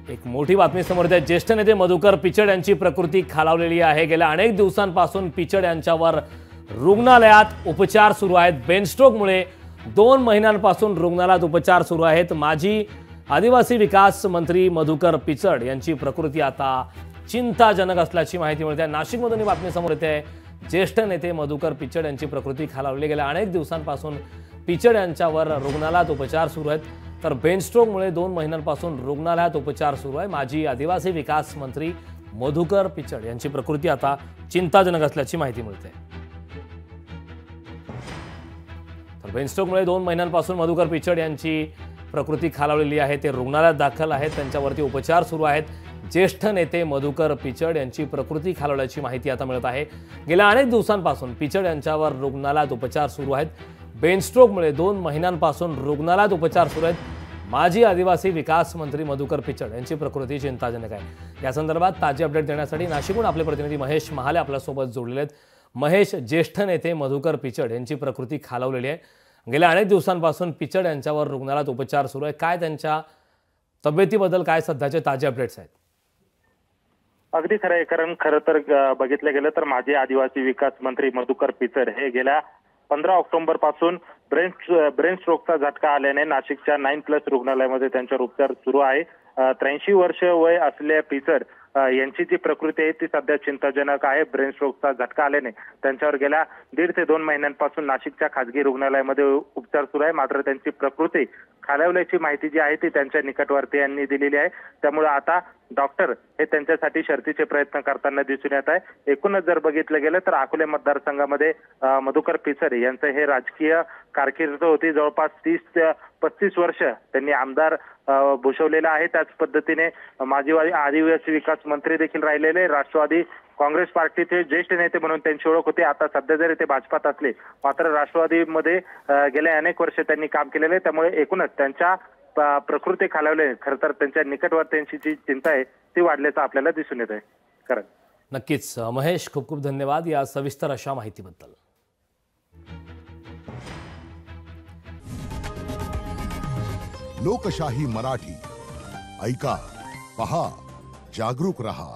एक मोठी बातमी समोर येते। ज्येष्ठ नेते मधुकर पिचड यांची प्रकृती खालावलेली आहे। गेल्या अनेक दिवसांपासून पिचड यांच्यावर रुग्णालयात उपचार सुरू आहेत। ब्रेन स्ट्रोकमुळे 2 महिन्यांपासून रुग्णालयात उपचार सुरू आहेत। माजी आदिवासी विकास मंत्री मधुकर पिचड यांची प्रकृती आता चिंताजनक असल्याची माहिती मिळते। नाशिकमधून ही बातमी समोर येते। ज्येष्ठ नेते मधुकर पिचड यांची प्रकृती खालावली। गेल्या अनेक दिवसांपासून पिचड यांच्यावर रुग्णालयात उपचार सुरू आहेत, तर ब्रेन स्ट्रोकमुळे 2 महिन्यांपासून रुग्णालयात उपचार सुरू आहे। माजी आदिवासी विकास मंत्री मधुकर पिचड यांची प्रकृती आता चिंताजनक असल्याची माहिती मिळते। तर ब्रेन स्ट्रोकमुळे 2 महिन्यांपासून मधुकर पिचड यांची प्रकृती खालावलेली आहे। ते रुग्णालयात दाखल आहेत, त्यांच्यावरती उपचार सुरू आहेत। ज्येष्ठ नेते मधुकर पिचड यांची प्रकृती खालावल्याची माहिती आता मिळत आहे। गेल्या अनेक दिवसांपासून पिचड यांच्यावर रुग्णालयात उपचार सुरू आहेत। ब्रेन स्ट्रोकमुळे 2 महिन्यांपासून रुग्णालयात उपचार सुरू आहेत। माजी आदिवासी विकास मंत्री मधुकर पिचड यांची प्रकृती चिंताजनक आहे। या संदर्भात ताजी अपडेट देण्यासाठी नाशिकहून आपले प्रतिनिधी महेश महाले आपल्यासोबत जोडलेले आहेत। महेश, ज्येष्ठ नेते मधुकर पिचड यांची प्रकृती खालावलेली आहे। गेल्या अनेक दिवसांपासून पिचड यांच्यावर रुग्णालयात उपचार सुरू आहे। काय त्यांच्या तब्येतीबद्दल काय सध्याचे ताजे अपडेट्स आहेत? अगदी खरं आहे, कारण खरं तर बघितलं गेलं तर माजी आदिवासी विकास मंत्री मधुकर पिचड हे गेल्या 15 ऑक्टोबर पासून ब्रेन स्ट्रोकचा झटका आल्याने नाशिकच्या 9+ रुग्णालयामध्ये त्यांच्यावर उपचार सुरू आहे। 83 वर्ष वय असलेल्या पिचड यांची जी प्रकृती आहे ती सध्या चिंताजनक आहे। ब्रेन स्ट्रोकचा झटका आल्याने त्यांच्यावर गेल्या 1.5 ते 2 महिन्यांपासून नाशिकच्या खासगी रुग्णालयामध्ये उपचार सुरू आहे। मात्र त्यांची प्रकृती खालावल्याची माहिती जी आहे ती त्यांच्या निकटवर्तीयांनी दिलेली आहे। त्यामुळे आता डॉक्टर हे त्यांच्यासाठी शर्थीचे प्रयत्न करताना दिसून येत आहे। एकूणच जर बघितलं गेलं तर अकोले मतदारसंघामध्ये मधुकर पिचड यांचं हे राजकीय कारकीर्द होती। जवळपास 30 ते 35 वर्ष त्यांनी आमदार भूषवलेला आहे। त्याच पद्धतीने माजी आदिवासी विकास मंत्री देखील राहिलेले। राष्ट्रवादी काँग्रेस पार्टीचे ज्येष्ठ नेते म्हणून त्यांची ओळख होती। आता सध्या जरी ते भाजपात असले मात्र राष्ट्रवादीमध्ये गेल्या अनेक वर्ष त्यांनी काम केलेले, त्यामुळे एकूणच त्यांच्या प्रकृती खालावले। खरं तर त्यांच्या निकटवर्तीयांची जी चिंता आहे ती वाढल्याचं आपल्याला दिसून येत आहे। कारण नक्कीच महेश, खूप खूप धन्यवाद या सविस्तर अशा माहितीबद्दल। लोकशाही मराठी ऐका, पहा, जागरूक रहा।